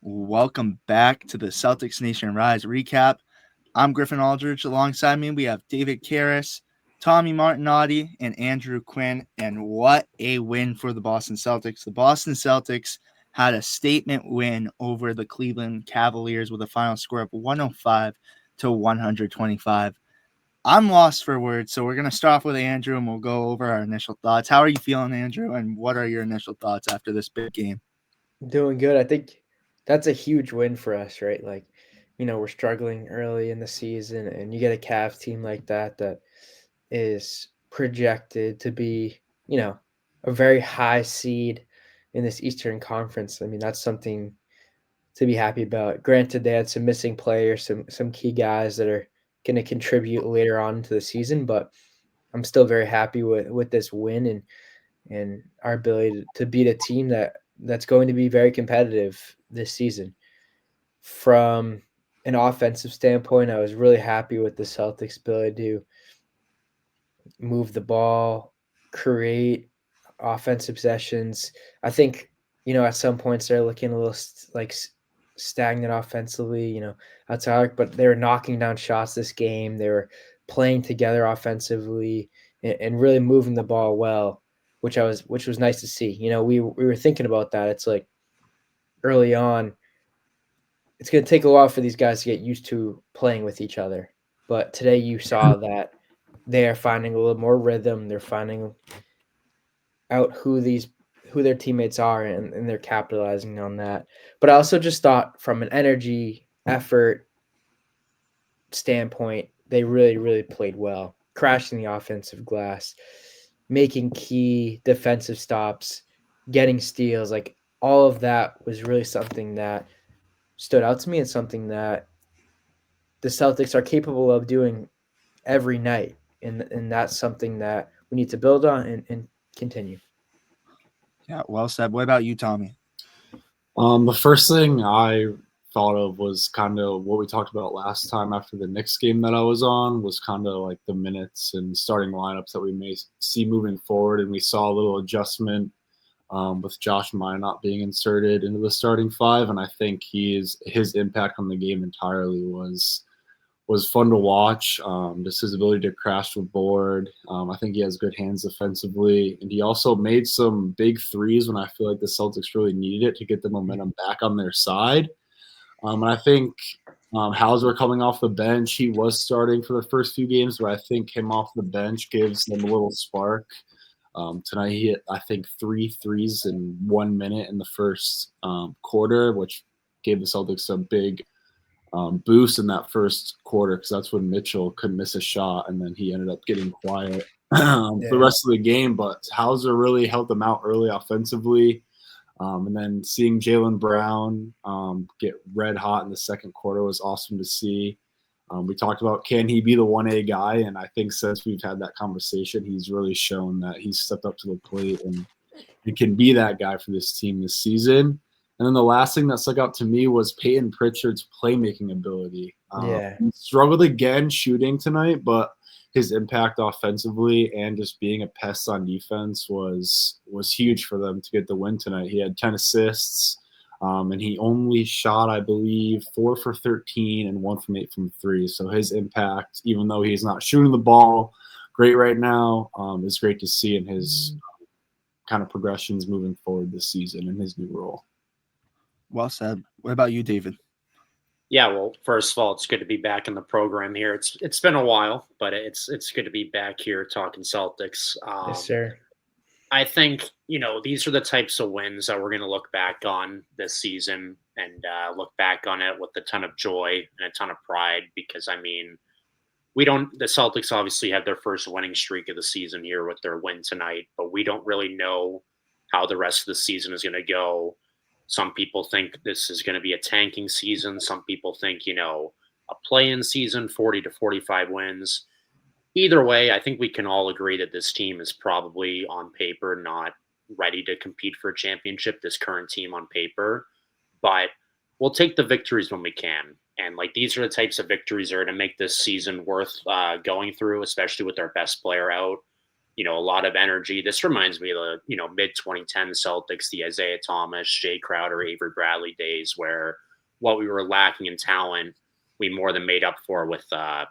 Welcome back to the Celtics Nation Rise recap. I'm Griffin Aldridge. Alongside me, we have David Karras, Tommy Martinotti, and Andrew Quinn. And what a win for the Boston Celtics. The Boston Celtics had a statement win over the Cleveland Cavaliers with a final score of 105 to 125. I'm lost for words, so we're going to start off with Andrew and we'll go over our initial thoughts. How are you feeling, Andrew? And what are your initial thoughts after this big game? Doing good. I think that's a huge win for us, right? We're struggling early in the season, and you get a Cavs team like that is projected to be, a very high seed in this Eastern Conference. I mean, that's something to be happy about. Granted, they had some missing players, some key guys that are going to contribute later on into the season, but I'm still very happy with this win and our ability to beat a team that's going to be very competitive this season. From an offensive standpoint, I was really happy with the Celtics' ability to move the ball, create offensive possessions. I think, at some points they're looking a little stagnant offensively, outside, but they were knocking down shots this game. They were playing together offensively and really moving the ball well, which was nice to see. We were thinking about that. It's like early on, it's going to take a while for these guys to get used to playing with each other. But today you saw that they are finding a little more rhythm. They're finding out who their teammates are, and they're capitalizing on that. But I also just thought from an energy, effort standpoint, they really, really played well, crashing the offensive glass, making key defensive stops, getting steals. Like all of that was really something that stood out to me and something that the Celtics are capable of doing every night. And that's something that we need to build on and continue. Yeah, well said. What about you, Tommy? The first thing I thought of was kind of what we talked about last time after the Knicks game that I was on, was kind of like the minutes and starting lineups that we may see moving forward. And we saw a little adjustment with Josh Mine not being inserted into the starting five. And I think his impact on the game entirely was fun to watch. Just his ability to crash the board. I think he has good hands defensively, and he also made some big threes when I feel like the Celtics really needed it to get the momentum back on their side. And I think Hauser coming off the bench, he was starting for the first few games, but I think him off the bench gives them a little spark. Tonight he hit, I think, 3 threes in 1 minute in the first quarter, which gave the Celtics a big boost in that first quarter, because that's when Mitchell couldn't miss a shot, and then he ended up getting quiet for the rest of the game. But Hauser really helped them out early offensively. And then seeing Jaylen Brown get red hot in the second quarter was awesome to see. We talked about, can he be the 1A guy? And I think since we've had that conversation, he's really shown that he's stepped up to the plate and he can be that guy for this team this season. And then the last thing that stuck out to me was Peyton Pritchard's playmaking ability. He struggled again shooting tonight, but his impact offensively and just being a pest on defense was huge for them to get the win tonight. He had 10 assists, and he only shot, I believe, 4 for 13 and 1 from 8 from 3. So his impact, even though he's not shooting the ball great right now, is great to see in his kind of progressions moving forward this season in his new role. Well said. What about you, David? Yeah, well, first of all, it's good to be back in the program here. It's been a while, but it's good to be back here talking Celtics. Yes, sir. I think these are the types of wins that we're going to look back on this season and look back on it with a ton of joy and a ton of pride, because I mean, the Celtics obviously have their first winning streak of the season here with their win tonight, but we don't really know how the rest of the season is going to go. Some people think this is going to be a tanking season. Some people think, a play-in season, 40 to 45 wins. Either way, I think we can all agree that this team is probably on paper not ready to compete for a championship, this current team on paper. But we'll take the victories when we can. And these are the types of victories that are going to make this season worth going through, especially with our best player out. a lot of energy. This reminds me of the, mid 2010 Celtics, the Isaiah Thomas, Jay Crowder, Avery Bradley days, where what we were lacking in talent, we more than made up for with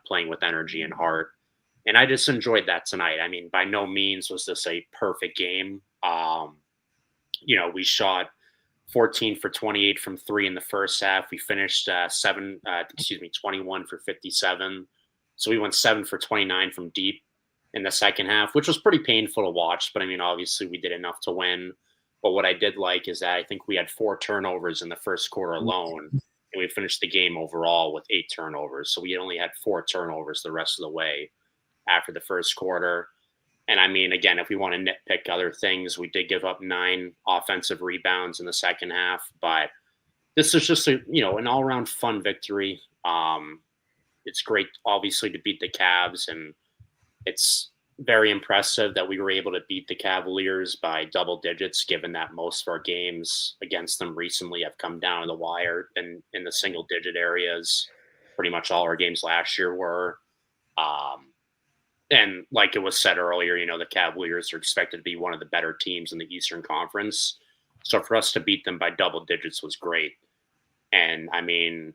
playing with energy and heart. And I just enjoyed that tonight. I mean, by no means was this a perfect game. We shot 14 for 28 from three in the first half. We finished 21 for 57. So we went 7 for 29 from deep in the second half, which was pretty painful to watch. But I mean, obviously, we did enough to win. But what I did like is that I think we had 4 turnovers in the first quarter alone. And we finished the game overall with 8 turnovers. So we only had 4 turnovers the rest of the way after the first quarter. And I mean, again, if we want to nitpick other things, we did give up 9 offensive rebounds in the second half. But this is just an all-around fun victory. It's great, obviously, to beat the Cavs, and it's very impressive that we were able to beat the Cavaliers by double digits, given that most of our games against them recently have come down to the wire and in the single-digit areas. Pretty much all our games last year were. And like it was said earlier, the Cavaliers are expected to be one of the better teams in the Eastern Conference. So for us to beat them by double digits was great. And I mean,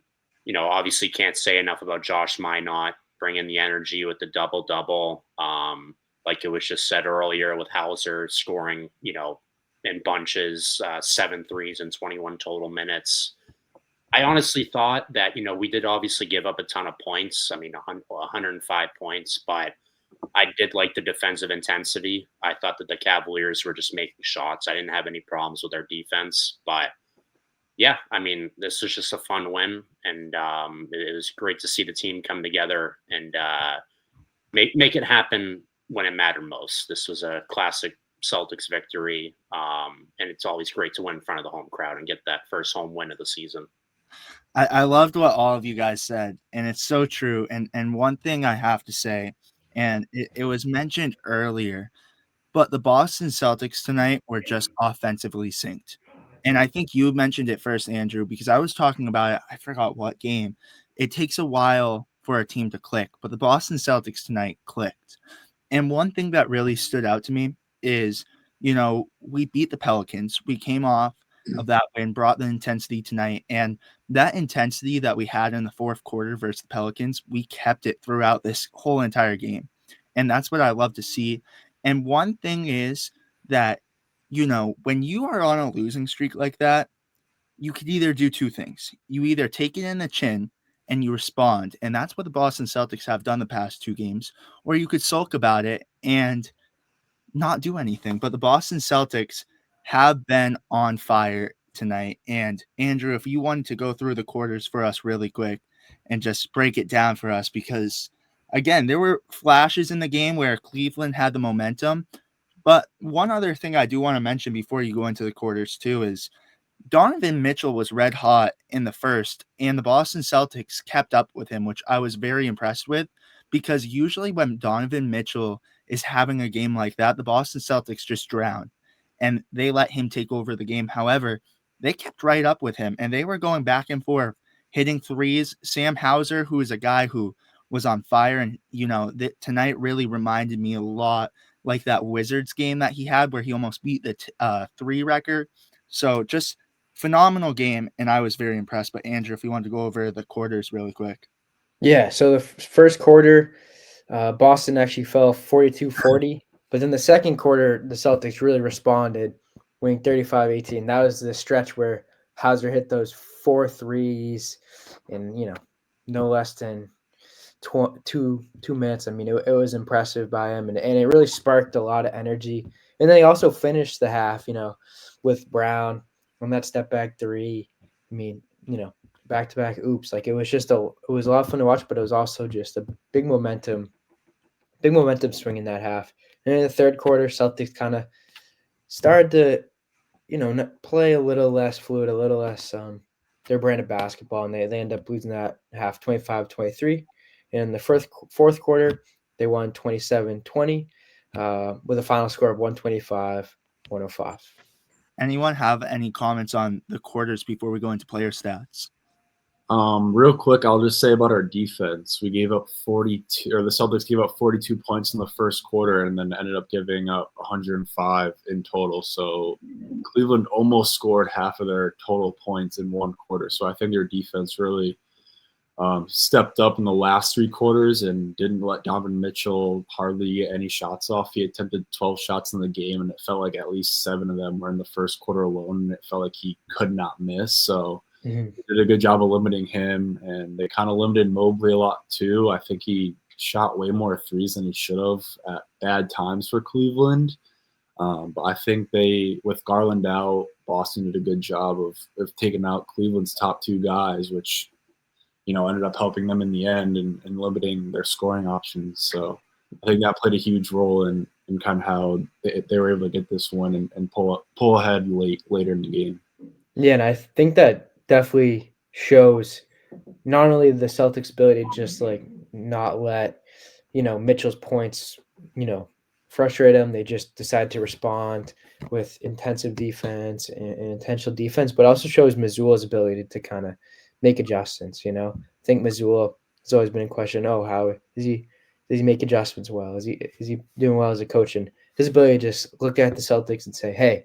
obviously can't say enough about Josh Minot bringing the energy with the double-double. Like it was just said earlier with Hauser scoring, in bunches, 7 threes in 21 total minutes. I honestly thought that, we did obviously give up a ton of points. I mean, 105 points, but I did like the defensive intensity. I thought that the Cavaliers were just making shots. I didn't have any problems with their defense, but yeah, I mean, this was just a fun win, and it was great to see the team come together and make it happen when it mattered most. This was a classic Celtics victory, and it's always great to win in front of the home crowd and get that first home win of the season. I loved what all of you guys said, and it's so true. And one thing I have to say, and it was mentioned earlier, but the Boston Celtics tonight were just offensively synced. And I think you mentioned it first, Andrew, because I was talking about it. I forgot what game. It takes a while for a team to click, but the Boston Celtics tonight clicked. And one thing that really stood out to me is, we beat the Pelicans. We came off of that win, brought the intensity tonight. And that intensity that we had in the fourth quarter versus the Pelicans, we kept it throughout this whole entire game. And that's what I love to see. And one thing is that, when you are on a losing streak like that, you could either do two things. You either take it in the chin and you respond, and that's what the Boston Celtics have done the past 2 games, or you could sulk about it and not do anything. But the Boston Celtics have been on fire tonight. And Andrew, if you wanted to go through the quarters for us really quick and just break it down for us, because again, there were flashes in the game where Cleveland had the momentum. But one other thing I do want to mention before you go into the quarters too is Donovan Mitchell was red hot in the first, and the Boston Celtics kept up with him, which I was very impressed with, because usually when Donovan Mitchell is having a game like that, the Boston Celtics just drown and they let him take over the game. However, they kept right up with him and they were going back and forth, hitting threes. Sam Hauser, who is a guy who was on fire, and tonight really reminded me a lot like that Wizards game that he had where he almost beat the 3 record. So just phenomenal game, and I was very impressed. But Andrew, if you want to go over the quarters really quick. Yeah, so the first quarter, Boston actually fell 42-40. But then the second quarter, the Celtics really responded, winning 35-18. That was the stretch where Hauser hit those 4 threes in, no less than 2 minutes. I mean, it was impressive by him, and it really sparked a lot of energy. And then he also finished the half, with Brown on that step back 3. I mean, back-to-back oops. Like it was a lot of fun to watch, but it was also just a big momentum swing in that half. And in the third quarter, Celtics kind of started to, play a little less fluid, a little less their brand of basketball, and they end up losing that half 25-23. And in the fourth quarter, they won 27-20 with a final score of 125-105. Anyone have any comments on the quarters before we go into player stats? Real quick, I'll just say about our defense. We gave up 42, or the Celtics gave up 42 points in the first quarter, and then ended up giving up 105 in total. So Cleveland almost scored half of their total points in one quarter. So I think their defense really stepped up in the last three quarters and didn't let Donovan Mitchell hardly get any shots off. He attempted 12 shots in the game, and it felt like at least 7 of them were in the first quarter alone, and it felt like he could not miss. So Mhm. they did a good job of limiting him, and they kind of limited Mobley a lot too. I think he shot way more threes than he should have at bad times for Cleveland. But I think with Garland out, Boston did a good job of taking out Cleveland's top two guys, which ended up helping them in the end and limiting their scoring options. So I think that played a huge role in kind of how they were able to get this win and pull ahead later in the game. Yeah, and I think that definitely shows not only the Celtics' ability to just like not let Mitchell's points frustrate them. They just decide to respond with intensive defense and intentional defense, but also shows Missoula's ability to kind of make adjustments. I think Missoula has always been in question. Oh, how is he? Does he make adjustments well? Is he doing well as a coach? And his ability to just look at the Celtics and say, "Hey,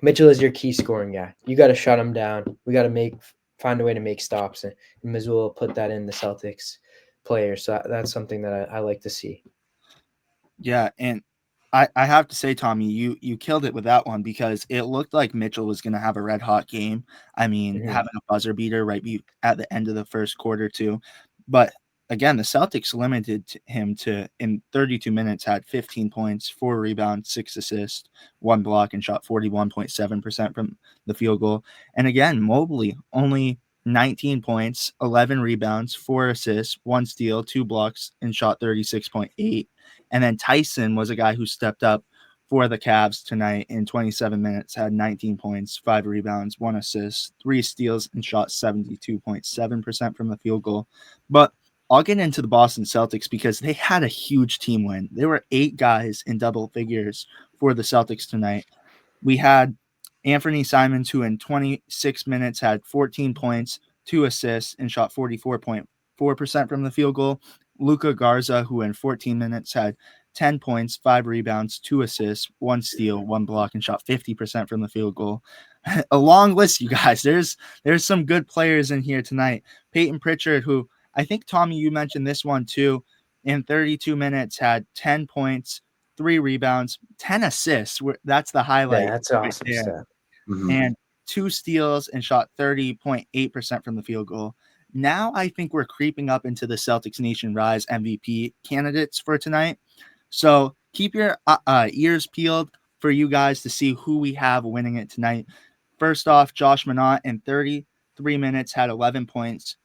Mitchell is your key scoring guy. You got to shut him down. We got to find a way to make stops." And Missoula put that in the Celtics players. So that's something that I like to see. Yeah, and I have to say, Tommy, you killed it with that one because it looked like Mitchell was going to have a red hot game. I mean, having a buzzer beater at the end of the first quarter too. But again, the Celtics limited him to in 32 minutes had 15 points, 4 rebounds, 6 assists, 1 block, and shot 41.7% from the field goal. And again, Mobley only 19 points, 11 rebounds, 4 assists, 1 steal, 2 blocks, and shot 36.8. And then Tyson was a guy who stepped up for the Cavs tonight in 27 minutes, had 19 points, 5 rebounds, 1 assist, 3 steals, and shot 72.7% from the field goal. But I'll get into the Boston Celtics because they had a huge team win. There were 8 guys in double figures for the Celtics tonight. We had Anthony Simons, who in 26 minutes had 14 points, 2 assists, and shot 44.4% from the field goal. Luka Garza, who in 14 minutes had 10 points, 5 rebounds, 2 assists, 1 steal, 1 block, and shot 50% from the field goal. A long list, you guys. There's some good players in here tonight. Peyton Pritchard, who I think, Tommy, you mentioned this one too, in 32 minutes had 10 points, 3 rebounds, 10 assists. That's the highlight. Yeah, that's awesome right stuff. Mm-hmm. And 2 steals and shot 30.8% from the field goal. Now I think we're creeping up into the Celtics Nation Rise MVP candidates for tonight. So keep your ears peeled for you guys to see who we have winning it tonight. First off, Josh Minott in 33 minutes had 11 points,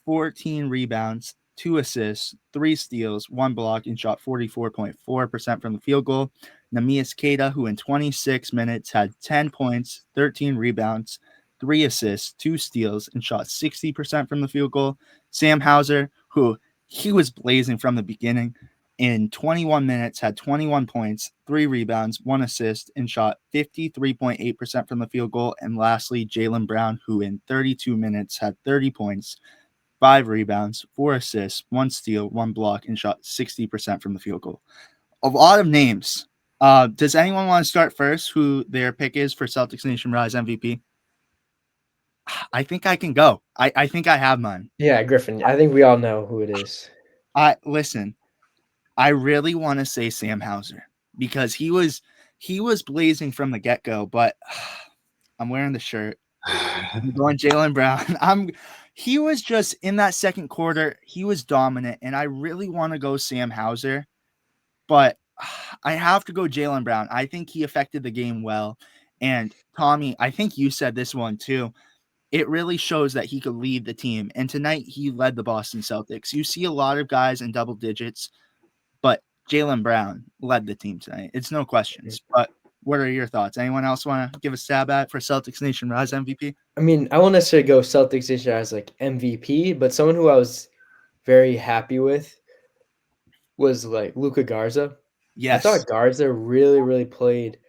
14 rebounds, 2 assists, 3 steals, 1 block, and shot 44.4% from the field goal. Neemias Queta, who in 26 minutes had 10 points, 13 rebounds, 3 assists, 2 steals, and shot 60% from the field goal. Sam Hauser, who he was blazing from the beginning, in 21 minutes had 21 points, 3 rebounds, 1 assist, and shot 53.8% from the field goal. And lastly, Jaylen Brown, who in 32 minutes had 30 points, 5 rebounds, 4 assists, 1 steal, 1 block, and shot 60% from the field goal. A lot of names. Does anyone want to start first who their pick is for Celtics Nation Rise MVP? I think I can go. I think I have mine. Yeah, Griffin. I think we all know who it is. Listen, I really want to say Sam Hauser because he was blazing from the get-go, but I'm wearing the shirt. I'm going Jaylen Brown. He was just in that second quarter, he was dominant, and I really want to go Sam Hauser, but I have to go Jaylen Brown. I think he affected the game well. And Tommy, I think you said this one too. It really shows that he could lead the team. And tonight he led the Boston Celtics. You see a lot of guys in double digits, but Jaylen Brown led the team tonight. It's no questions. But what are your thoughts? Anyone else want to give a stab at for Celtics Nation Rise MVP? I mean, I won't necessarily go Celtics this year as like MVP, but someone who I was very happy with was like Luka Garza. Yes. I thought Garza really, really played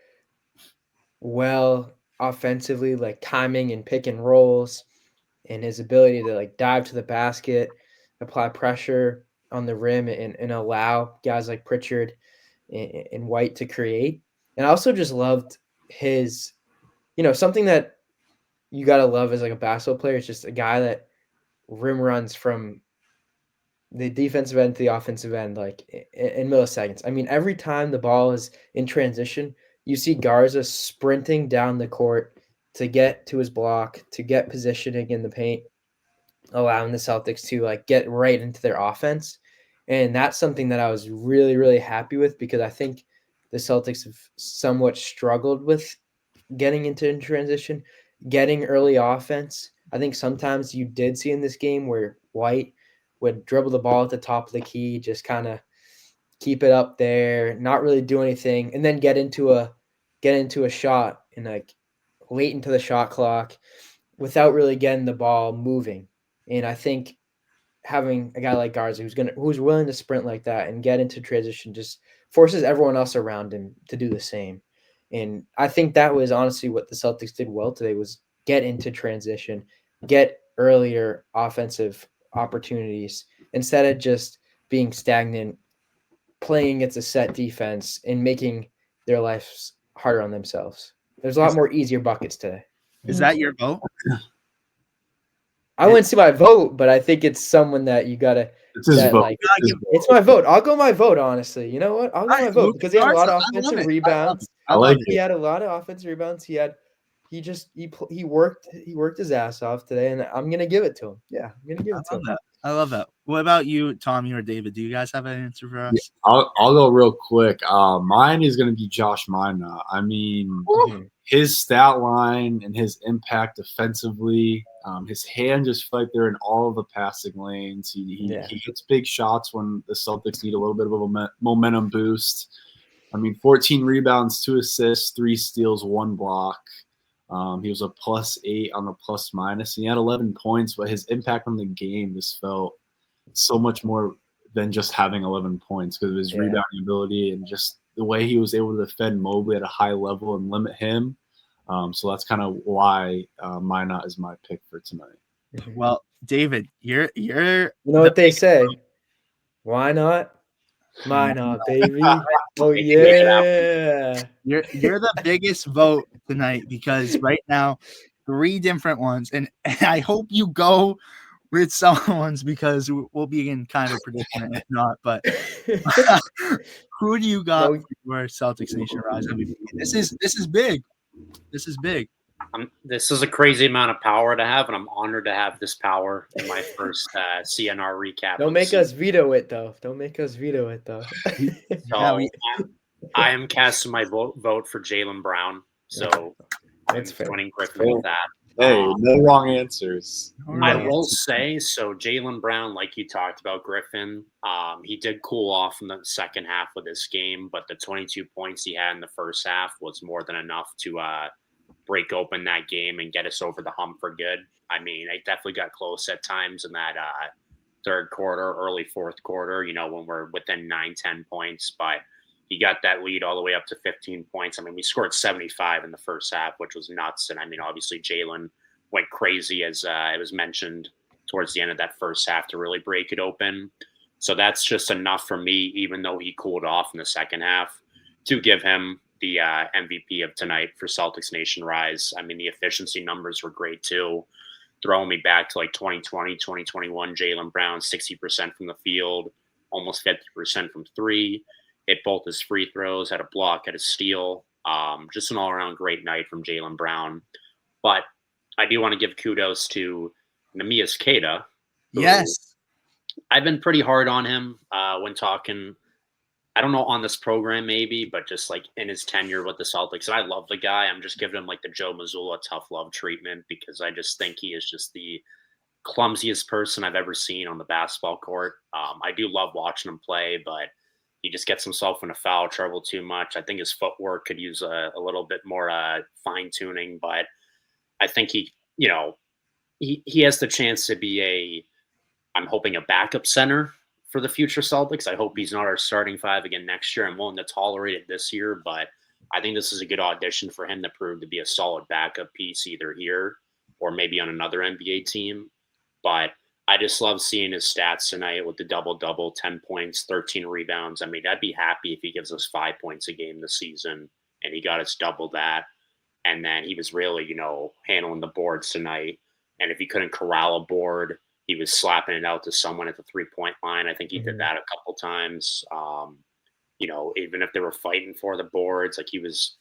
well offensively, like timing and pick and rolls. and his ability to like dive to the basket, apply pressure on the rim, and allow guys like Pritchard and White to create. And I also just loved his, something that you got to love as like a basketball player is just a guy that rim runs from the defensive end to the offensive end, like in milliseconds. I mean, every time the ball is in transition, you see Garza sprinting down the court to get to his block, to get positioning in the paint, allowing the Celtics to like get right into their offense. And that's something that I was really, really happy with because I think the Celtics have somewhat struggled with getting into transition, getting early offense. I think sometimes you did see in this game where White would dribble the ball at the top of the key, just kind of keep it up there, not really do anything, and then get into a shot and like late into the shot clock without really getting the ball moving. And I think having a guy like Garza who's willing to sprint like that and get into transition just forces everyone else around him to do the same. And I think that was honestly what the Celtics did well today was get into transition, get earlier offensive opportunities instead of just being stagnant, playing against a set defense and making their lives harder on themselves. There's a lot more easier buckets today. Is that your vote? I wouldn't say my vote, but I think it's someone that you gotta. It's his vote. Like, it's my vote. I'll go my vote. Honestly, you know what? I'll go my vote because he had a lot of offensive rebounds. He had a lot of offensive rebounds. He worked his ass off today, and I'm gonna give it to him. Yeah, I'm gonna give it to him. I love that. What about you, Tommy or David? Do you guys have an answer for us? Yeah, I'll go real quick. Mine is going to be Josh Minot. I mean, his stat line and his impact defensively, his hands just feel like they're in all of the passing lanes. He hits big shots when the Celtics need a little bit of a momentum boost. I mean, 14 rebounds, 2 assists, 3 steals, 1 block. He was a +8 on the plus minus, and he had 11 points, but his impact on the game just felt so much more than just having 11 points because of his rebounding ability and just the way he was able to defend Mobley at a high level and limit him. So that's kind of why Minot is my pick for tonight. Well, David, you're you know what they say? Why not? Minot, baby. Oh yeah. You're the biggest vote tonight because right now 3 different ones, and I hope you go with someone's because we'll be in kind of a predicament if not. But who do you got for Celtics Nation Rise MVP? This is big. This is big. This is a crazy amount of power to have, and I'm honored to have this power in my first CNR recap. Don't make us veto it, though. So I am casting my vote for Jaylen Brown. So that's fair. Joining Griffin with that. Hey, no wrong answers. I will say, so Jaylen Brown, like you talked about, Griffin, he did cool off in the second half of this game, but the 22 points he had in the first half was more than enough to break open that game and get us over the hump for good. I mean, it definitely got close at times in that third quarter, early fourth quarter, when we're within 9-10 points, but he got that lead all the way up to 15 points. I mean, we scored 75 in the first half, which was nuts. And I mean, obviously Jaylen went crazy as it was mentioned towards the end of that first half to really break it open. So that's just enough for me, even though he cooled off in the second half, to give him the MVP of tonight for Celtics Nation Rise. I mean, the efficiency numbers were great too. Throwing me back to like 2020, 2021, Jaylen Brown, 60% from the field, almost 50% from 3. Hit both his free throws, had a block, had a steal. Just an all-around great night from Jaylen Brown. But I do want to give kudos to Neemias Queta. Yes. I've been pretty hard on him when talking, I don't know, on this program maybe, but just like in his tenure with the Celtics. And I love the guy. I'm just giving him like the Joe Mazzulla tough love treatment because I just think he is just the clumsiest person I've ever seen on the basketball court. I do love watching him play, but he just gets himself in a foul trouble too much. I think his footwork could use a little bit more fine tuning, but I think he has the chance to be I'm hoping a backup center for the future Celtics. I hope he's not our starting 5 again next year. I'm willing to tolerate it this year, but I think this is a good audition for him to prove to be a solid backup piece either here or maybe on another NBA team. But I just love seeing his stats tonight with the double-double, 10 points, 13 rebounds. I mean, I'd be happy if he gives us 5 points a game this season, and he got us double that. And then he was really, handling the boards tonight. And if he couldn't corral a board, he was slapping it out to someone at the three-point line. I think he did that a couple times. Even if they were fighting for the boards, like he was,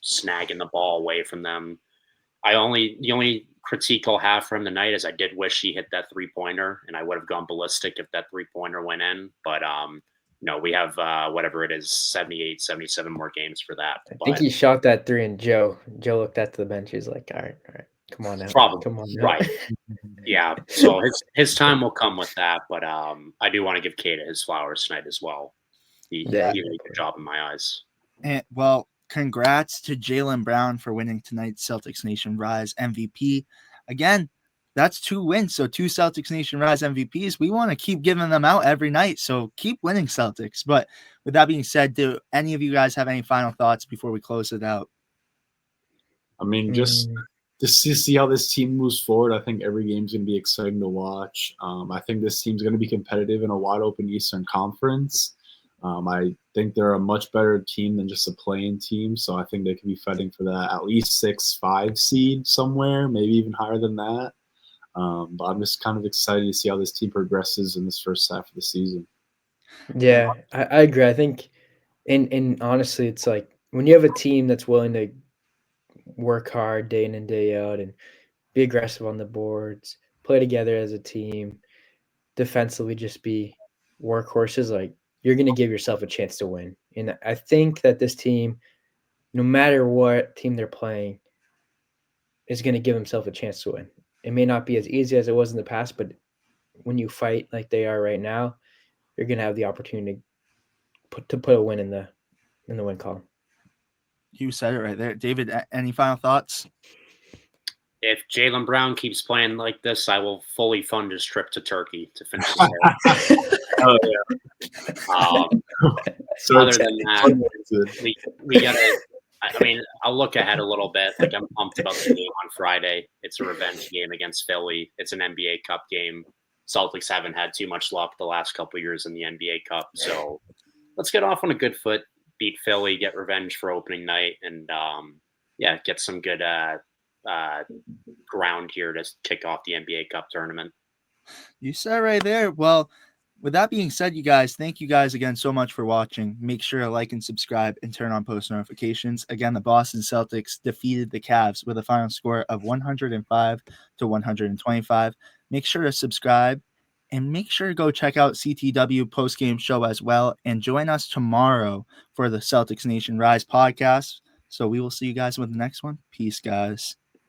snagging the ball away from them. The only critique I'll have for him tonight is I did wish he hit that 3-pointer, and I would have gone ballistic if that 3-pointer went in. But we have whatever it is, 78, 77 more games for that. I think he shot that 3, and Joe looked at the bench. He's like, all right, come on now. Probably. Come on now. Right. Yeah. So his time will come with that. But I do want to give Kata his flowers tonight as well. He did a good job in my eyes. And well, congrats to Jaylen Brown for winning tonight's Celtics Nation Rise MVP. Again, that's 2 wins. So 2 Celtics Nation Rise MVPs. We want to keep giving them out every night. So keep winning, Celtics. But with that being said, do any of you guys have any final thoughts before we close it out? I mean, just to see how this team moves forward, I think every game's going to be exciting to watch. I think this team's going to be competitive in a wide open Eastern Conference. I think they're a much better team than just a play-in team, so I think they could be fighting for that at least 6-5 seed somewhere, maybe even higher than that. But I'm just kind of excited to see how this team progresses in this first half of the season. Yeah, I agree. I think, and honestly, it's like when you have a team that's willing to work hard day in and day out and be aggressive on the boards, play together as a team, defensively just be workhorses, like you're going to give yourself a chance to win. And I think that this team, no matter what team they're playing, is going to give himself a chance to win. It may not be as easy as it was in the past, but when you fight like they are right now, you're going to have the opportunity to put a win in the win column. You said it right there. David, any final thoughts? If Jaylen Brown keeps playing like this, I will fully fund his trip to Turkey to finish his Oh, yeah. Other than that, we got to – I mean, I'll look ahead a little bit. Like, I'm pumped about the game on Friday. It's a revenge game against Philly. It's an NBA Cup game. Celtics haven't had too much luck the last couple of years in the NBA Cup. So let's get off on a good foot, beat Philly, get revenge for opening night, and, get some good ground here to kick off the NBA Cup tournament. You said right there. Well, with that being said, you guys, thank you guys again so much for watching. Make sure to like and subscribe and turn on post notifications. Again, the Boston Celtics defeated the Cavs with a final score of 105-125. Make sure to subscribe and make sure to go check out CTW post-game show as well. And join us tomorrow for the Celtics Nation Rise podcast. So we will see you guys with the next one. Peace, guys.